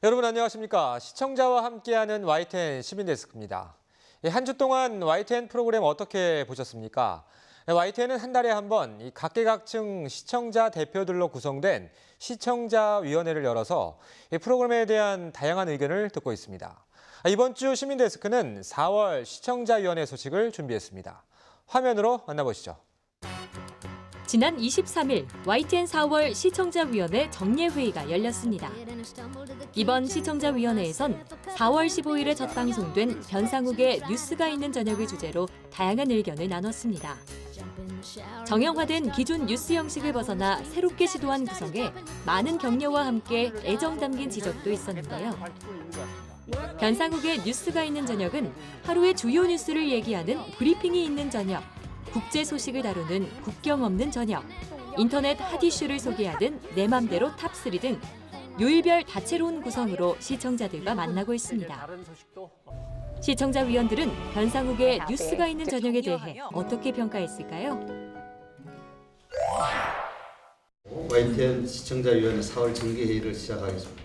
여러분 안녕하십니까? 시청자와 함께하는 YTN 시민데스크입니다. 한 주 동안 YTN 프로그램 어떻게 보셨습니까? YTN은 한 달에 한 번 각계각층 시청자 대표들로 구성된 시청자위원회를 열어서 이 프로그램에 대한 다양한 의견을 듣고 있습니다. 이번 주 시민데스크는 4월 시청자위원회 소식을 준비했습니다. 화면으로 만나보시죠. 지난 23일 YTN 4월 시청자위원회 정례회의가 열렸습니다. 이번 시청자위원회에선 4월 15일에 첫 방송된 변상욱의 뉴스가 있는 저녁을 주제로 다양한 의견을 나눴습니다. 정형화된 기존 뉴스 형식을 벗어나 새롭게 시도한 구성에 많은 격려와 함께 애정 담긴 지적도 있었는데요. 변상욱의 뉴스가 있는 저녁은 하루의 주요 뉴스를 얘기하는 브리핑이 있는 저녁, 국제 소식을 다루는 국경 없는 저녁, 인터넷 핫 이슈를 소개하는 내 맘대로 탑3 등 요일별 다채로운 구성으로 시청자들과 만나고 있습니다. 시청자위원들은 변상욱의 뉴스가 있는 저녁에 대해 어떻게 평가했을까요? YTN 시청자위원회 4월 정기회의를 시작하겠습니다.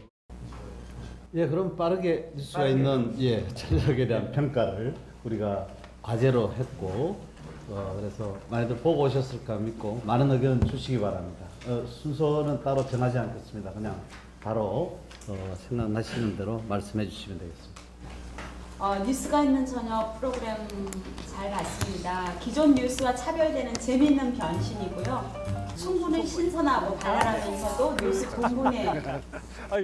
예, 그럼 빠르게 뉴스가 있는 저녁에 대한 평가를 우리가 과제로 했고 그래서 많이들 보고 오셨을까 믿고 많은 의견 주시기 바랍니다. 순서는 따로 정하지 않겠습니다. 그냥 바로 생각나시는 대로 말씀해 주시면 되겠습니다. 뉴스가 있는 저녁 프로그램 잘 봤습니다. 기존 뉴스와 차별되는 재미있는 변신이고요. 충분히 신선하고 발랄하면서도 뉴스 본문에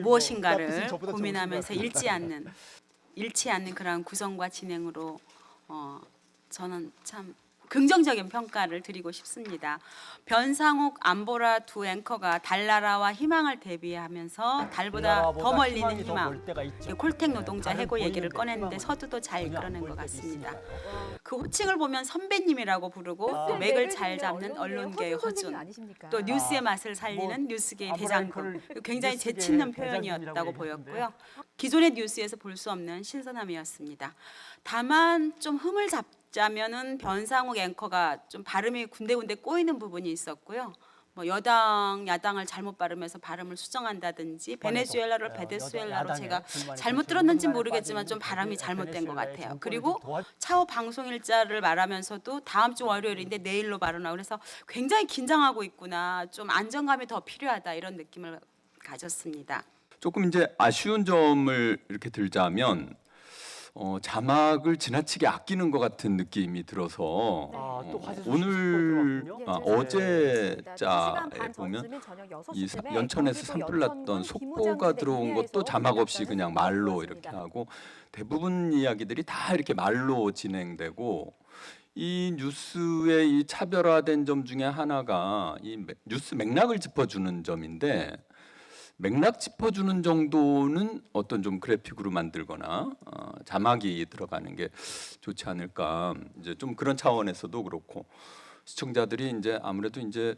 무엇인가를 고민하면서 잃지 않는 그런 구성과 진행으로 저는 참 긍정적인 평가를 드리고 싶습니다. 변상욱, 안보라 두 앵커가 달나라와 희망을 대비하면서 달보다 더 멀리 있는 희망, 콜택 노동자 해고 얘기를 꺼냈는데 서두도 잘 이끌어낸 것 같습니다. 그 호칭을 보면 선배님이라고 부르고 또 맥을 잘 잡는 언론계의 허준, 또 뉴스의 맛을 살리는 뉴스계의 대장금, 굉장히 재치있는 표현이었다고 보였고요. 기존의 뉴스에서 볼 수 없는 신선함이었습니다. 다만 좀 흠을 잡자면은 변상욱 앵커가 좀 발음이 군데군데 꼬이는 부분이 있었고요. 뭐 여당 야당을 잘못 발음해서 발음을 수정한다든지 베네수엘라를 베네수엘라로 제가 잘못 들었는지 모르겠지만 좀 발음이 잘못된 것 같아요. 그리고 차후 방송 일자를 말하면서도 다음 주 월요일인데 내일로 발언하고 그래서 굉장히 긴장하고 있구나, 좀 안정감이 더 필요하다 이런 느낌을 가졌습니다. 조금 이제 아쉬운 점을 이렇게 들자면 자막을 지나치게 아끼는 것 같은 느낌이 들어서 오늘 어제 짤에 보면 이 연천에서 산불 났던 속보가 들어온 것도 자막 없이 그냥 말로 이렇게 하고 대부분 이야기들이 다 이렇게 말로 진행되고 이 뉴스의 이 차별화된 점 중에 하나가 이 뉴스 맥락을 짚어주는 점인데 맥락 짚어주는 정도는 어떤 좀 그래픽으로 만들거나 자막이 들어가는 게 좋지 않을까. 이제 좀 그런 차원에서도 그렇고 시청자들이 이제 아무래도 이제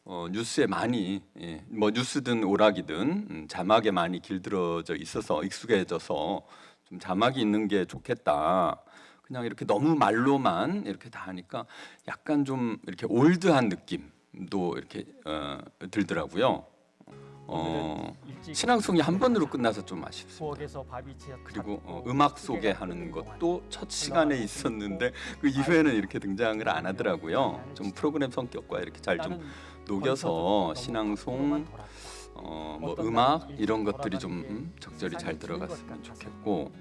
뉴스에 많이 뭐 뉴스든 오락이든 자막에 많이 길들어져 있어서 익숙해져서 좀 자막이 있는 게 좋겠다. 그냥 이렇게 너무 말로만 이렇게 다 하니까 약간 좀 이렇게 올드한 느낌도 이렇게 들더라고요. 신앙송이 한 번으로 끝나서 좀 아쉽습니다. 그리고 음악 소개하는 것도 첫 시간에 있었는데 그 이후에는 이렇게 등장을 안 하더라고요. 좀 프로그램 성격과 이렇게 잘 좀 녹여서 신앙송, 뭐 음악 이런 것들이 좀 적절히 잘 들어갔으면 좋겠고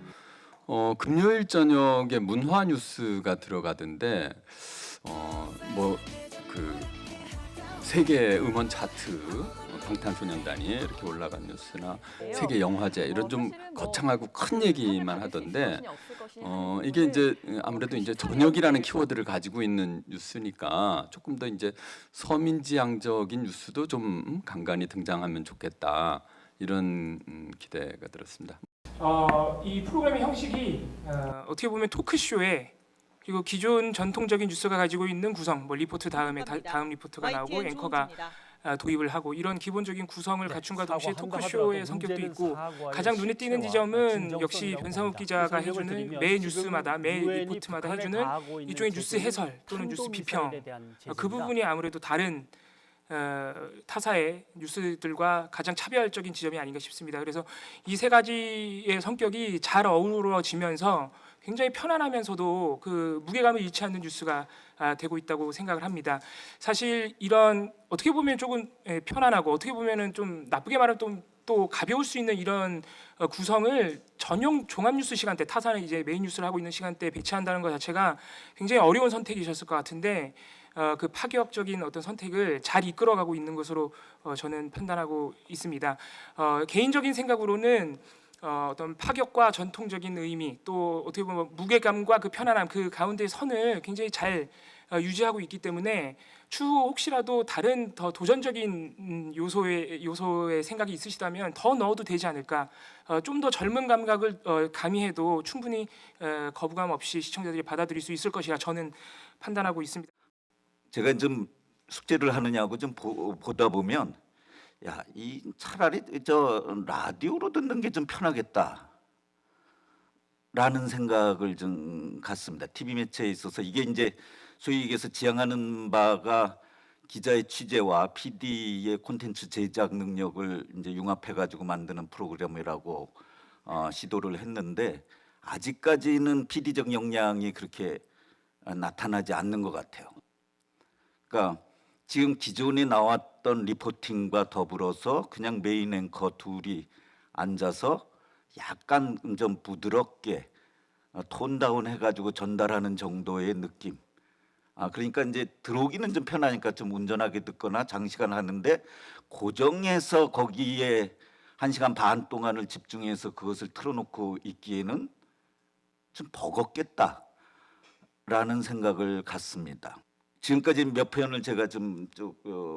금요일 저녁에 문화 뉴스가 들어가던데 뭐 그 세계 음원 차트 방탄소년단이 이렇게 올라간 뉴스나 세계 영화제 이런 좀 거창하고 큰 얘기만 하던데 이게 이제 아무래도 이제 저녁이라는 키워드를 가지고 있는 뉴스니까 조금 더 이제 서민지향적인 뉴스도 좀 간간히 등장하면 좋겠다 이런 기대가 들었습니다. 이 프로그램의 형식이 어떻게 보면 토크쇼에 그리고 기존 전통적인 뉴스가 가지고 있는 구성, 뭐 리포트 다음에 다음 리포트가 나오고 앵커가 도입을 하고 이런 기본적인 구성을 갖춘과 동시에 토크쇼의 성격도 있고 가장 눈에 띄는 지점은 역시 변상욱 기자가 해주는 매 뉴스마다 매 리포트마다 해주는 일종의 뉴스 해설 또는 뉴스 비평 그 부분이 아무래도 다른 타사의 뉴스들과 가장 차별적인 지점이 아닌가 싶습니다. 그래서 이 세 가지의 성격이 잘 어우러지면서 굉장히 편안하면서도 그 무게감을 잃지 않는 뉴스가 되고 있다고 생각을 합니다. 사실 이런 어떻게 보면 조금 편안하고 어떻게 보면은 좀 나쁘게 말하면 또 가벼울 수 있는 이런 구성을 전용 종합뉴스 시간대, 타사는 이제 메인 뉴스를 하고 있는 시간대에 배치한다는 것 자체가 굉장히 어려운 선택이셨을 것 같은데 그 파격적인 어떤 선택을 잘 이끌어가고 있는 것으로 저는 판단하고 있습니다. 개인적인 생각으로는 어떤 파격과 전통적인 의미, 또 어떻게 보면 무게감과 그 편안함, 그 가운데의 선을 굉장히 잘 유지하고 있기 때문에 추후 혹시라도 다른 더 도전적인 요소의 생각이 있으시다면 더 넣어도 되지 않을까. 좀 더 젊은 감각을 가미해도 충분히 거부감 없이 시청자들이 받아들일 수 있을 것이라 저는 판단하고 있습니다. 제가 좀 숙제를 하느냐고 좀 보다 보면 야, 이 차라리 저 라디오로 듣는 게 좀 편하겠다. 라는 생각을 좀 갖습니다. TV 매체에 있어서 이게 이제 소위 얘기해서 지향하는 바가 기자의 취재와 PD의 콘텐츠 제작 능력을 이제 융합해 가지고 만드는 프로그램이라고 시도를 했는데 아직까지는 PD적 역량이 그렇게 나타나지 않는 것 같아요. 그러니까 지금 기존에 나왔던 리포팅과 더불어서 그냥 메인 앵커 둘이 앉아서 약간 좀 부드럽게 톤 다운 해가지고 전달하는 정도의 느낌. 그러니까 이제 들어오기는 좀 편하니까 좀 운전하게 듣거나 장시간 하는데 고정해서 거기에 1시간 반 동안을 집중해서 그것을 틀어놓고 있기에는 좀 버겁겠다라는 생각을 갖습니다. 지금까지 몇 편을 제가 좀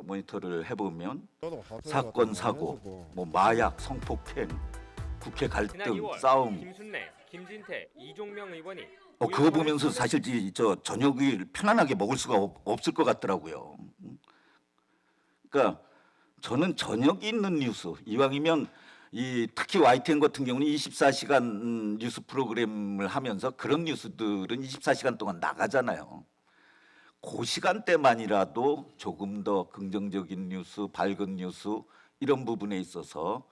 모니터를 해보면 사건 사고, 뭐 마약, 성폭행, 국회 갈등, 싸움. 김순례, 김진태, 이종명 의원이 그거 보면서 사실 저 저녁을 편안하게 먹을 수가 없을 것 같더라고요. 그러니까 저는 저녁이 있는 뉴스 이왕이면 특히 YTN 같은 경우는 24시간 뉴스 프로그램을 하면서 그런 뉴스들은 24시간 동안 나가잖아요. 그 시간대만이라도 조금 더 긍정적인 뉴스, 밝은 뉴스 이런 부분에 있어서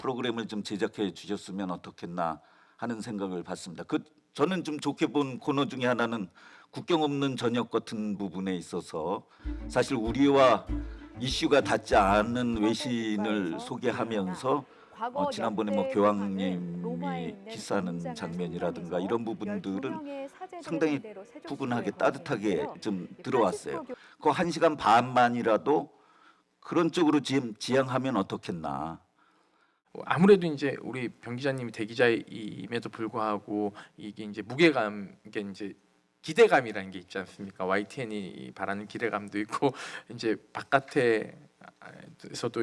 프로그램을 좀 제작해 주셨으면 어떻겠나 하는 생각을 받습니다. 저는 좀 좋게 본 코너 중에 하나는 국경 없는 저녁 같은 부분에 있어서 사실 우리와 이슈가 닿지 않는 외신을 소개하면서 지난번에 뭐 교황님이 키스하는 장면이라든가 이런 부분들은 상당히 푸근하게 따뜻하게 좀 들어왔어요. 그 1시간 반만이라도 그런 쪽으로 지향하면 어떻겠나. 아무래도 이제 우리 변 기자님이 대기자임에도 불구하고 이게 이제 무게감, 이게 이제 기대감이라는 게 있지 않습니까? YTN이 바라는 기대감도 있고 이제 바깥에서도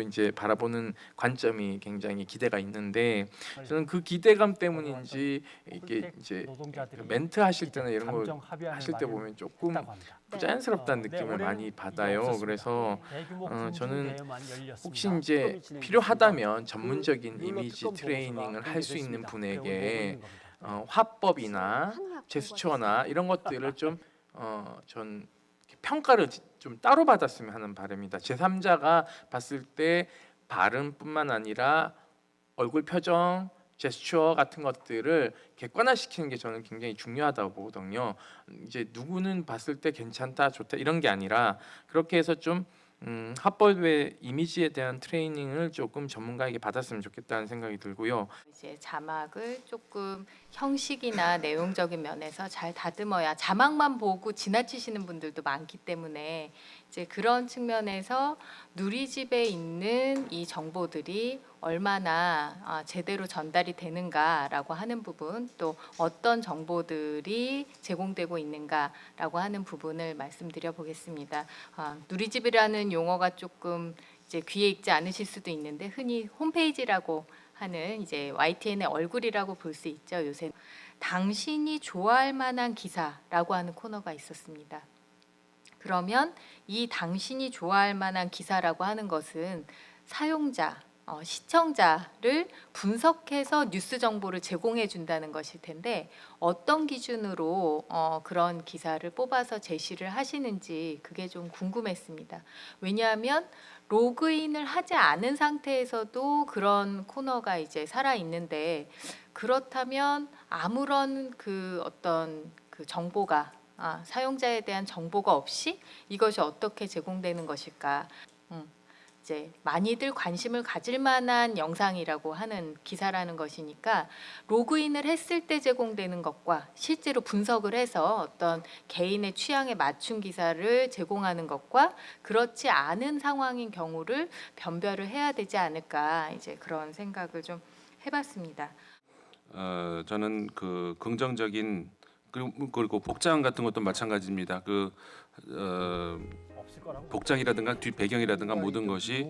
이제 바라보는 관점이 굉장히 기대가 있는데 저는 그 기대감 때문인지 이게 이제 멘트 하실 때나 이런 거 하실 때 보면 조금 부자연스럽다는 느낌을 많이 받아요. 그래서 저는 혹시 이제 필요하다면 전문적인 이미지 트레이닝을 할 수 있는 분에게 화법이나 제스처나 이런 것들을 좀 전 평가를 좀 따로 받았으면 하는 바람입니다. 제3자가 봤을 때 발음뿐만 아니라 얼굴 표정, 제스처 같은 것들을 객관화시키는 게 저는 굉장히 중요하다고 보거든요. 이제 누구는 봤을 때 괜찮다, 좋다 이런 게 아니라 그렇게 해서 좀 화법의 이미지에 대한 트레이닝을 조금 전문가에게 받았으면 좋겠다는 생각이 들고요. 이제 자막을 조금 형식이나 내용적인 면에서 잘 다듬어야 자막만 보고 지나치시는 분들도 많기 때문에 이제 그런 측면에서 누리집에 있는 이 정보들이 얼마나 제대로 전달이 되는가라고 하는 부분, 또 어떤 정보들이 제공되고 있는가라고 하는 부분을 말씀드려 보겠습니다. 누리집이라는 용어가 조금 이제 귀에 익지 않으실 수도 있는데 흔히 홈페이지라고 하는 이제 YTN의 얼굴이라고 볼 수 있죠. 요새 당신이 좋아할 만한 기사라고 하는 코너가 있었습니다. 그러면 이 당신이 좋아할 만한 기사라고 하는 것은 사용자 시청자를 분석해서 뉴스 정보를 제공해 준다는 것일 텐데 어떤 기준으로 그런 기사를 뽑아서 제시를 하시는지 그게 좀 궁금했습니다. 왜냐하면 로그인을 하지 않은 상태에서도 그런 코너가 이제 살아 있는데 그렇다면 아무런 그 어떤 그 정보가 사용자에 대한 정보가 없이 이것이 어떻게 제공되는 것일까? 이제 많이들 관심을 가질 만한 영상이라고 하는 기사라는 것이니까 로그인을 했을 때 제공되는 것과 실제로 분석을 해서 어떤 개인의 취향에 맞춘 기사를 제공하는 것과 그렇지 않은 상황인 경우를 변별을 해야 되지 않을까 이제 그런 생각을 좀 해봤습니다. 저는 그 긍정적인 그리고 복장 같은 것도 마찬가지입니다. 복장이라든가 뒷 배경이라든가 모든 것이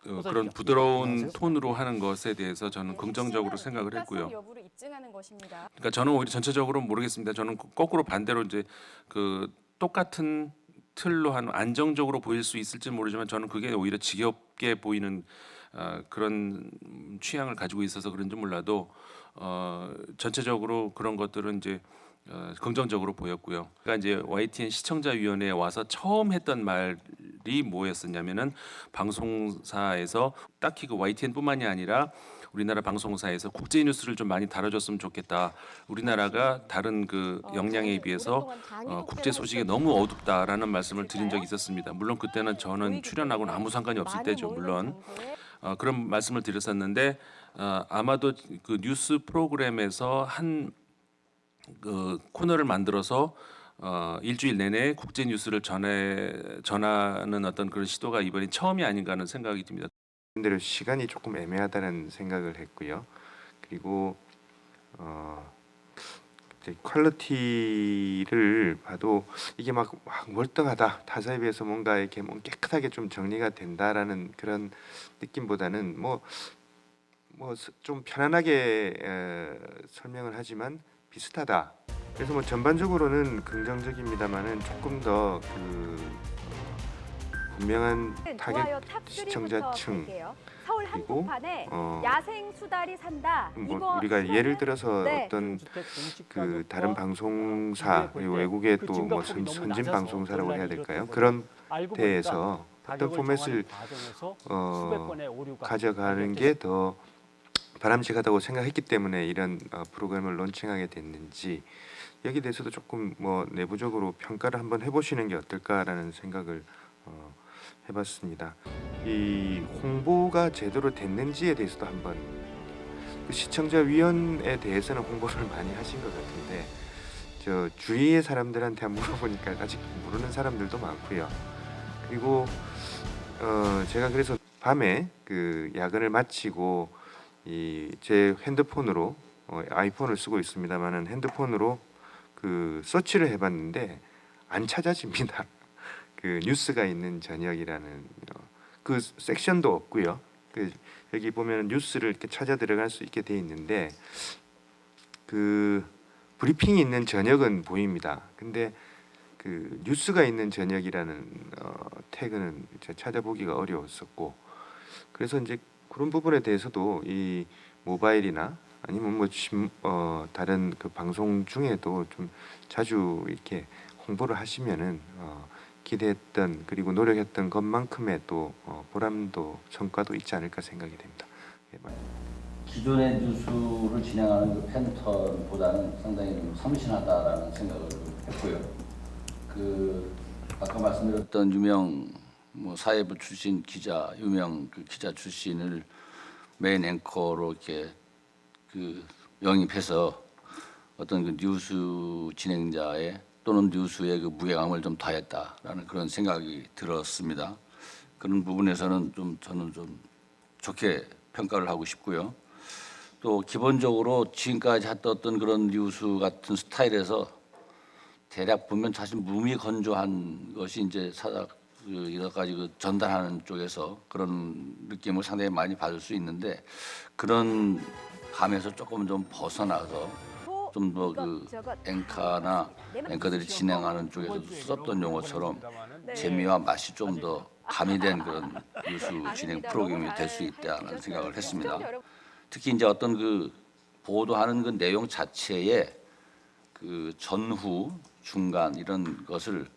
그런 부드러운 톤으로 하는 것에 대해서 저는 긍정적으로 생각을 했고요. 그러니까 저는 오히려 전체적으로 모르겠습니다. 저는 거꾸로 반대로 이제 그 똑같은 틀로 한 안정적으로 보일 수 있을지 모르지만 저는 그게 오히려 지겹게 보이는 그런 취향을 가지고 있어서 그런지 몰라도 전체적으로 그런 것들은 이제 긍정적으로 보였고요. 그러니까 이제 YTN 시청자위원회에 와서 처음 했던 말이 뭐였었냐면은 방송사에서 딱히 그 YTN뿐만이 아니라 우리나라 방송사에서 국제 뉴스를 좀 많이 다뤄줬으면 좋겠다. 우리나라가 다른 그 역량에 비해서 국제 소식이 너무 어둡다라는 말씀을 드린 적이 있었습니다. 물론 그때는 저는 출연하고는 아무 상관이 없을 때죠. 물론 그런 말씀을 드렸었는데 아마도 그 뉴스 프로그램에서 한 그 코너를 만들어서 일주일 내내 국제 뉴스를 전하는 어떤 그런 시도가 이번이 처음이 아닌가 하는 생각이 듭니다. 대로 시간이 조금 애매하다는 생각을 했고요. 그리고 퀄리티를 봐도 이게 막 월등하다, 타사에 비해서 뭔가 이렇게 깨끗하게 좀 정리가 된다라는 그런 느낌보다는 뭐 좀 편안하게 설명을 하지만 비슷하다. 그래서 뭐 전반적으로는 긍정적입니다만은 조금 더 분명한 타겟 시청자층 그리고 야생 수달이 산다. 뭐 우리가 예를 들어서 어떤 그 다른 방송사 그리고 외국의 또 뭐 선진 방송사라고 해야 될까요? 그런 데에서 어떤 포맷을 가져가는 게 더 바람직하다고 생각했기 때문에 이런 프로그램을 론칭하게 됐는지 여기 대해서도 조금 뭐 내부적으로 평가를 한번 해보시는 게 어떨까라는 생각을 해봤습니다. 이 홍보가 제대로 됐는지에 대해서도 한번 그 시청자위원회에 대해서는 홍보를 많이 하신 것 같은데 저 주위의 사람들한테 한번 물어보니까 아직 모르는 사람들도 많고요. 그리고 제가 그래서 밤에 그 야근을 마치고 제 핸드폰으로 아이폰을 쓰고 있습니다만은 핸드폰으로 그 서치를 해봤는데 안 찾아집니다. 그 뉴스가 있는 저녁이라는 그 섹션도 없고요. 그 여기 보면 뉴스를 이렇게 찾아 들어갈 수 있게 돼 있는데 그 브리핑이 있는 저녁은 보입니다. 근데 그 뉴스가 있는 저녁이라는 태그는 찾아보기가 어려웠었고 그래서 이제 그런 부분에 대해서도 이 모바일이나 아니면 뭐 다른 그 방송 중에도 좀 자주 이렇게 홍보를 하시면은 기대했던 그리고 노력했던 것만큼의 또 보람도 성과도 있지 않을까 생각이 됩니다. 기존의 뉴스를 진행하는 그 패턴보다는 상당히 좀 섬신하다라는 생각을 했고요. 그 아까 말씀드렸던 유명 뭐 사회부 출신 기자, 유명 그 기자 출신을 메인 앵커로 이렇게 그 영입해서 어떤 그 뉴스 진행자의 또는 뉴스의 그 무게감을 좀 더했다라는 그런 생각이 들었습니다. 그런 부분에서는 좀 저는 좀 좋게 평가를 하고 싶고요. 또 기본적으로 지금까지 했던 그런 뉴스 같은 스타일에서 대략 보면 사실 무미건조한 것이 이제 여러 가지 그 전달하는 쪽에서 그런 느낌을 상당히 많이 받을 수 있는데 그런 감에서 조금 좀 벗어나서 좀 더 그 앵커들이 진행하는 쪽에서 썼던 용어처럼 재미와 맛이 좀 더 가미된 그런 뉴스 진행 프로그램이 될 수 있다는 생각을 했습니다. 특히 이제 어떤 그 보도하는 그 내용 자체에 그 전후, 중간 이런 것을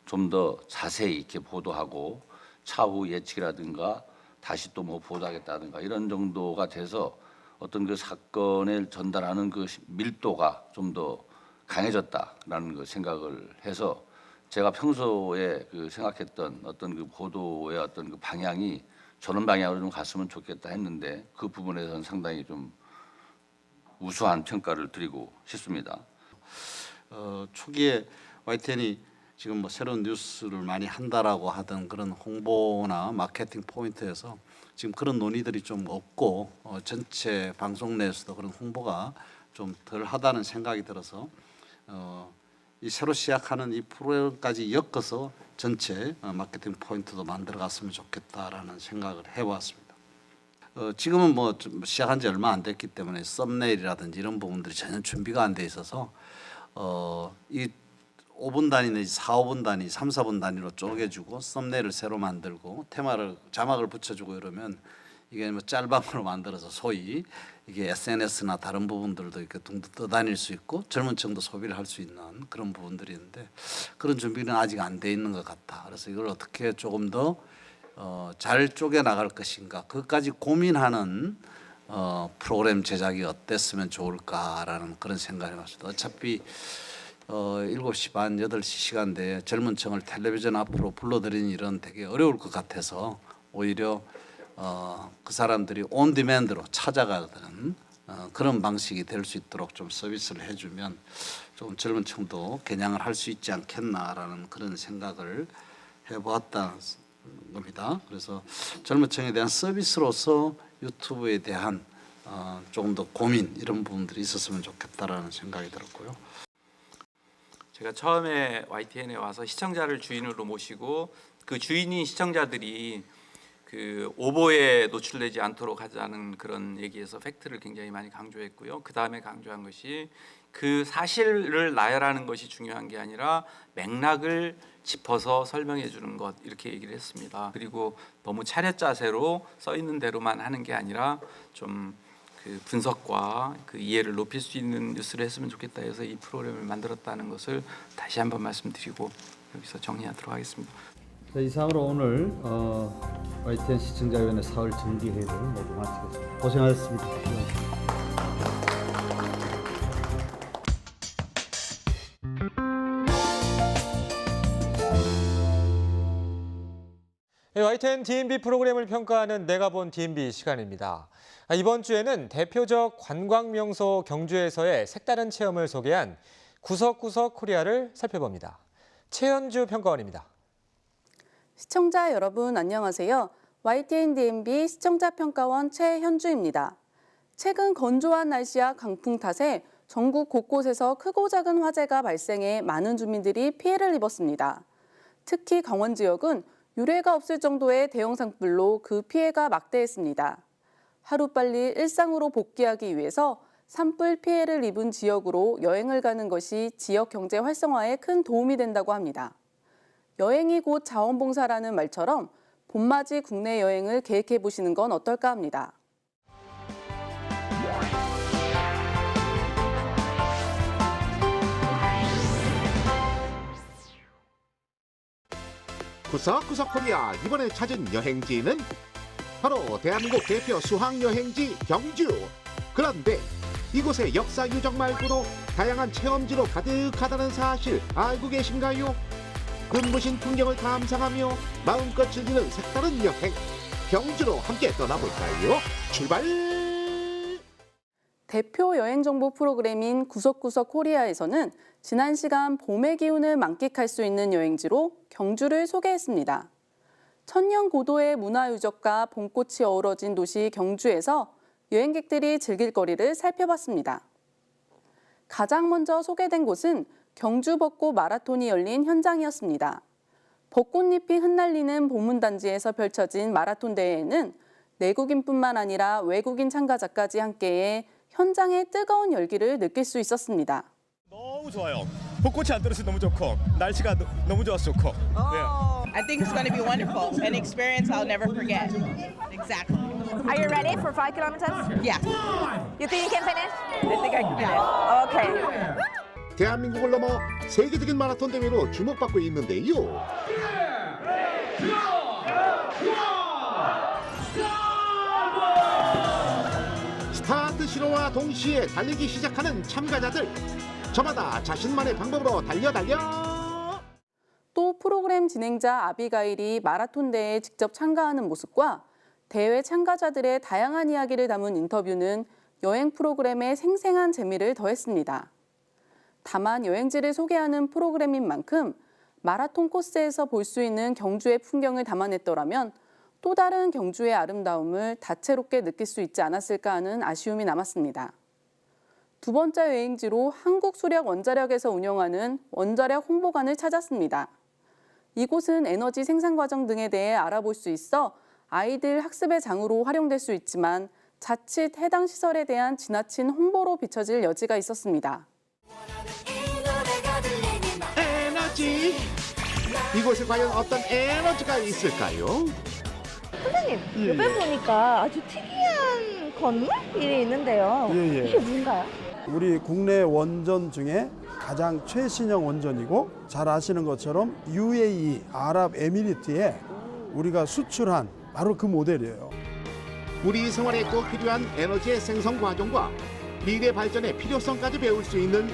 좀 더 자세히 이렇게 보도하고 차후 예측이라든가 다시 또 뭐 보도하겠다든가 이런 정도가 돼서 어떤 그 사건을 전달하는 그 밀도가 좀 더 강해졌다라는 그 생각을 해서 제가 평소에 그 생각했던 어떤 그 보도의 어떤 그 방향이 저런 방향으로 좀 갔으면 좋겠다 했는데 그 부분에서는 상당히 좀 우수한 평가를 드리고 싶습니다. 초기에 YTN이 지금 뭐 새로운 뉴스를 많이 한다라고 하던 그런 홍보나 마케팅 포인트에서 지금 그런 논의들이 좀 없고 전체 방송 내에서도 그런 홍보가 좀 덜하다는 생각이 들어서 이 새로 시작하는 이 프로그램까지 엮어서 전체 마케팅 포인트도 만들어갔으면 좋겠다라는 생각을 해왔습니다. 지금은 뭐 좀 시작한 지 얼마 안 됐기 때문에 썸네일이라든지 이런 부분들이 전혀 준비가 안 돼 있어서 이 5분 단위 내지 4, 5분 단위, 3, 4분 단위로 쪼개주고 썸네일을 새로 만들고 자막을 붙여주고 이러면 이게 뭐 짤방으로 만들어서 소위 이게 SNS나 다른 부분들도 이렇게 둥둥 떠다닐 수 있고 젊은 층도 소비를 할 수 있는 그런 부분들이 있는데 그런 준비는 아직 안 돼 있는 것 같아. 그래서 이걸 어떻게 조금 더 잘 쪼개 나갈 것인가 그것까지 고민하는 프로그램 제작이 어땠으면 좋을까라는 그런 생각을 해봤습니다. 어차피 7시 반, 8시 시간대에 젊은 층을 텔레비전 앞으로 불러들이는 일은 되게 어려울 것 같아서 오히려 그 사람들이 온 디맨드로 찾아가는 그런 방식이 될 수 있도록 좀 서비스를 해주면 좀 젊은 층도 개량을 할 수 있지 않겠나라는 그런 생각을 해보았다는 겁니다. 그래서 젊은 층에 대한 서비스로서 유튜브에 대한 조금 더 고민 이런 부분들이 있었으면 좋겠다라는 생각이 들었고요. 제가 처음에 YTN에 와서 시청자를 주인으로 모시고 그 주인인 시청자들이 그 오보에 노출되지 않도록 하자는 그런 얘기에서 팩트를 굉장히 많이 강조했고요. 그 다음에 강조한 것이 그 사실을 나열하는 것이 중요한 게 아니라 맥락을 짚어서 설명해 주는 것 이렇게 얘기를 했습니다. 그리고 너무 차렷 자세로 써 있는 대로만 하는 게 아니라 좀 그 분석과 그 이해를 높일 수 있는 뉴스를 했으면 좋겠다 해서 이 프로그램을 만들었다는 것을 다시 한번 말씀드리고 여기서 정리하도록 하겠습니다. 자, 이상으로 오늘 YTN 시청자위원회 4월 정기회의를 모두 마치겠습니다. 고생하셨습니다. YTN DMB 프로그램을 평가하는 내가 본 DMB 시간입니다. 이번 주에는 대표적 관광명소 경주에서의 색다른 체험을 소개한 구석구석 코리아를 살펴봅니다. 최현주 평가원입니다. 시청자 여러분 안녕하세요. YTN DMB 시청자평가원 최현주입니다. 최근 건조한 날씨와 강풍 탓에 전국 곳곳에서 크고 작은 화재가 발생해 많은 주민들이 피해를 입었습니다. 특히 강원 지역은 유례가 없을 정도의 대형 산불로 그 피해가 막대했습니다. 하루빨리 일상으로 복귀하기 위해서 산불 피해를 입은 지역으로 여행을 가는 것이 지역 경제 활성화에 큰 도움이 된다고 합니다. 여행이 곧 자원봉사라는 말처럼 봄맞이 국내 여행을 계획해 보시는 건 어떨까 합니다. 구석구석 코리아 이번에 찾은 여행지는 바로 대한민국 대표 수학여행지 경주. 그런데 이곳의 역사 유적 말고도 다양한 체험지로 가득하다는 사실 알고 계신가요? 눈부신 풍경을 감상하며 마음껏 즐기는 색다른 여행. 경주로 함께 떠나볼까요? 출발! 대표 여행정보 프로그램인 구석구석 코리아에서는 지난 시간 봄의 기운을 만끽할 수 있는 여행지로 경주를 소개했습니다. 천년 고도의 문화유적과 봄꽃이 어우러진 도시 경주에서 여행객들이 즐길 거리를 살펴봤습니다. 가장 먼저 소개된 곳은 경주 벚꽃 마라톤이 열린 현장이었습니다. 벚꽃잎이 흩날리는 보문단지에서 펼쳐진 마라톤 대회에는 내국인뿐만 아니라 외국인 참가자까지 함께해 현장의 뜨거운 열기를 느낄 수 있었습니다. 너무 좋아요. 벚꽃이 안 떨어져서 너무 좋고 날씨가 너무 좋아서 좋고. 네. I think it's going to be wonderful, an experience I'll never forget. Exactly. Are you ready for 5 kilometers? Yeah. You think you can finish? I think I can finish. Okay. 대한민국을 넘어 세계적인 마라톤 대회로 주목받고 있는데요. 스타트 신호와 동시에 달리기 시작하는 참가자들. 저마다 자신만의 방법으로 달려. 또 프로그램 진행자 아비가일이 마라톤 대회에 직접 참가하는 모습과 대회 참가자들의 다양한 이야기를 담은 인터뷰는 여행 프로그램의 생생한 재미를 더했습니다. 다만 여행지를 소개하는 프로그램인 만큼 마라톤 코스에서 볼 수 있는 경주의 풍경을 담아냈더라면 또 다른 경주의 아름다움을 다채롭게 느낄 수 있지 않았을까 하는 아쉬움이 남았습니다. 두 번째 여행지로 한국수력원자력에서 운영하는 원자력 홍보관을 찾았습니다. 이곳은 에너지 생산 과정 등에 대해 알아볼 수 있어 아이들 학습의 장으로 활용될 수 있지만 자칫 해당 시설에 대한 지나친 홍보로 비춰질 여지가 있었습니다. 에너지. 이곳에 과연 어떤 에너지가 있을까요? 선생님, 옆에 보니까 아주 특이한 건물이 있는데요. 예. 이게 뭔가요? 우리 국내 원전 중에 가장 최신형 원전이고 잘 아시는 것처럼 UAE 아랍에미리트에 우리가 수출한 바로 그 모델이에요. 우리 생활에 꼭 필요한 에너지의 생성 과정과 미래 발전의 필요성까지 배울 수 있는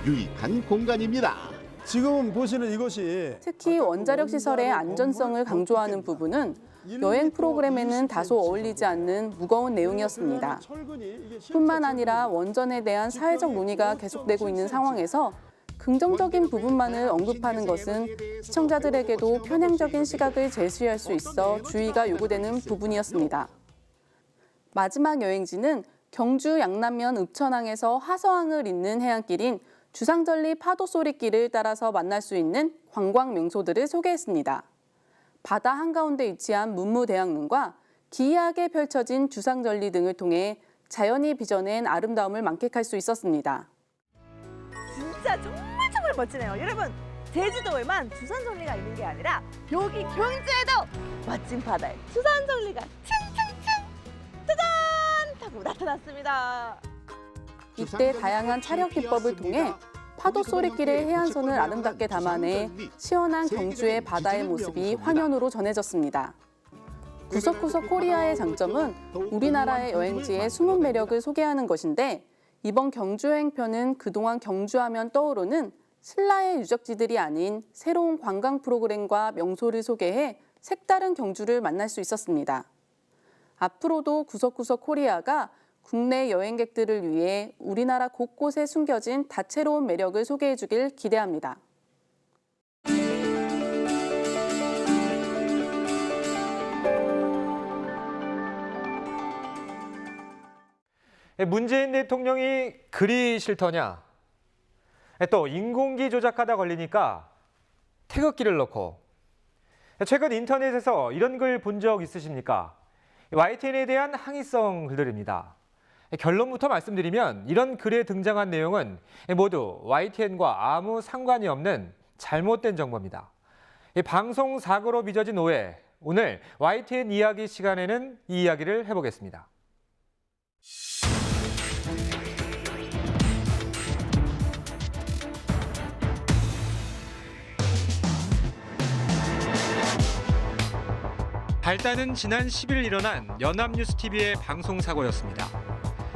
유익한 공간입니다. 지금 보시는 이것이 특히 원자력 시설의 안전성을 강조하는 부분은 여행 프로그램에는 다소 어울리지 않는 무거운 내용이었습니다. 뿐만 아니라 원전에 대한 사회적 논의가 계속되고 있는 상황에서 긍정적인 부분만을 언급하는 것은 시청자들에게도 편향적인 시각을 제시할 수 있어 주의가 요구되는 부분이었습니다. 마지막 여행지는 경주 양남면 읍천항에서 화서항을 잇는 해안길인 주상절리 파도소리길을 따라서 만날 수 있는 관광 명소들을 소개했습니다. 바다 한가운데 위치한 문무대왕릉과 기이하게 펼쳐진 주상절리 등을 통해 자연이 빚어낸 아름다움을 만끽할 수 있었습니다. 진짜 정말 멋지네요. 여러분, 제주도에만 주산절리가 있는 게 아니라 여기 경주에도 멋진 바다에 주산절리가 층층층 짜잔! 타고 나타났습니다. 이때 다양한 촬영 기법을 통해 파도 소리길의 해안선을 아름답게 담아내 시원한 경주의 바다의 모습이 화면으로 전해졌습니다. 구석구석 코리아의 장점은 우리나라의 여행지의 숨은 매력을 소개하는 것인데 이번 경주 여행편은 그동안 경주하면 떠오르는 신라의 유적지들이 아닌 새로운 관광 프로그램과 명소를 소개해 색다른 경주를 만날 수 있었습니다. 앞으로도 구석구석 코리아가 국내 여행객들을 위해 우리나라 곳곳에 숨겨진 다채로운 매력을 소개해 주길 기대합니다. 문재인 대통령이 그리 싫더냐? 또 인공기 조작하다 걸리니까 태극기를 넣고. 최근 인터넷에서 이런 글 본 적 있으십니까? YTN에 대한 항의성 글들입니다. 결론부터 말씀드리면 이런 글에 등장한 내용은 모두 YTN과 아무 상관이 없는 잘못된 정보입니다. 방송 사고로 빚어진 오해, 오늘 YTN 이야기 시간에는 이 이야기를 해보겠습니다. 발단은 지난 10일 일어난 연합뉴스TV의 방송 사고였습니다.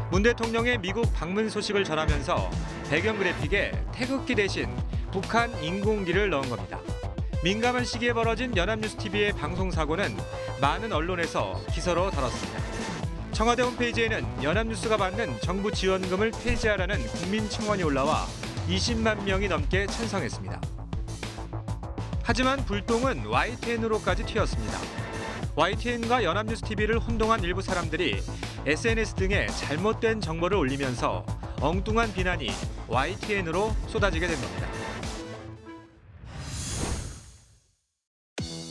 문 대통령의 미국 방문 소식을 전하면서 배경 그래픽에 태극기 대신 북한 인공기를 넣은 겁니다. 민감한 시기에 벌어진 연합뉴스TV의 방송 사고는 많은 언론에서 기사로 다뤘습니다. 청와대 홈페이지에는 연합뉴스가 받는 정부 지원금을 폐지하라는 국민 청원이 올라와 20만 명이 넘게 찬성했습니다. 하지만 불똥은 YTN으로까지 튀었습니다. YTN과 연합뉴스TV를 혼동한 일부 사람들이 SNS 등에 잘못된 정보를 올리면서 엉뚱한 비난이 YTN으로 쏟아지게 된 겁니다.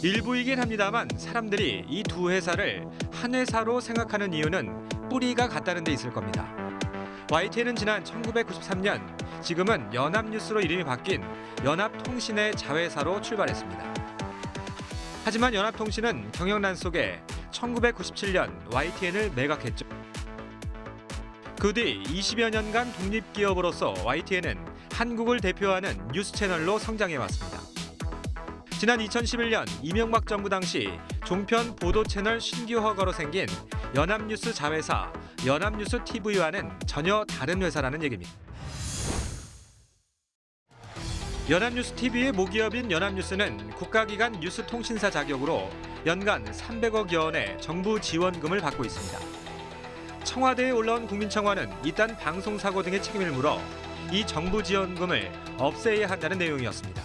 일부이긴 합니다만 사람들이 이 두 회사를 한 회사로 생각하는 이유는 뿌리가 같다는 데 있을 겁니다. YTN은 지난 1993년, 지금은 연합뉴스로 이름이 바뀐 연합통신의 자회사로 출발했습니다. 하지만 연합통신은 경영난 속에 1997년 YTN을 매각했죠. 그 뒤 20여 년간 독립기업으로서 YTN은 한국을 대표하는 뉴스 채널로 성장해왔습니다. 지난 2011년 이명박 정부 당시 종편 보도 채널 신규 허가로 생긴 연합뉴스 자회사 연합뉴스 TV와는 전혀 다른 회사라는 얘기입니다. 연합뉴스 TV의 모기업인 연합뉴스는 국가기관 뉴스통신사 자격으로 연간 300억여 원의 정부 지원금을 받고 있습니다. 청와대에 올라온 국민청원은 이딴 방송사고 등의 책임을 물어 이 정부 지원금을 없애야 한다는 내용이었습니다.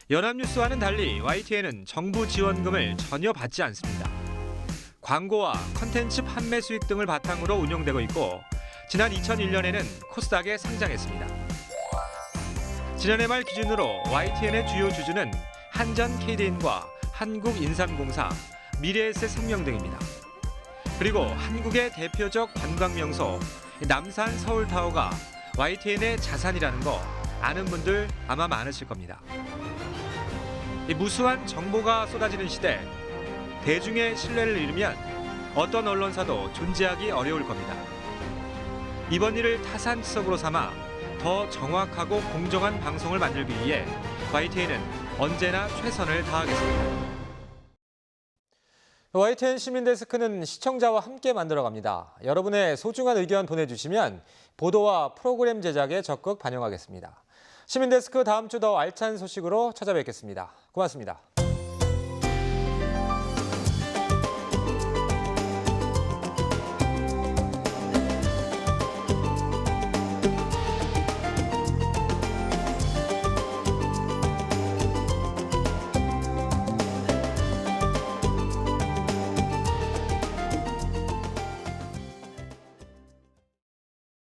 연합뉴스와는 달리 YTN은 정부 지원금을 전혀 받지 않습니다. 광고와 컨텐츠 판매 수익 등을 바탕으로 운영되고 있고 지난 2001년에는 코스닥에 상장했습니다. 지난해 말 기준으로 YTN의 주요 주주는 한전 KDN과 한국인삼공사, 미래에셋생명 등입니다. 그리고 한국의 대표적 관광 명소 남산 서울타워가 YTN의 자산이라는 거 아는 분들 아마 많으실 겁니다. 이 무수한 정보가 쏟아지는 시대, 대중의 신뢰를 잃으면 어떤 언론사도 존재하기 어려울 겁니다. 이번 일을 타산지석으로 삼아 더 정확하고 공정한 방송을 만들기 위해 YTN은 언제나 최선을 다하겠습니다. YTN 시민데스크는 시청자와 함께 만들어갑니다. 여러분의 소중한 의견 보내주시면 보도와 프로그램 제작에 적극 반영하겠습니다. 시민데스크 다음 주 더 알찬 소식으로 찾아뵙겠습니다. 고맙습니다.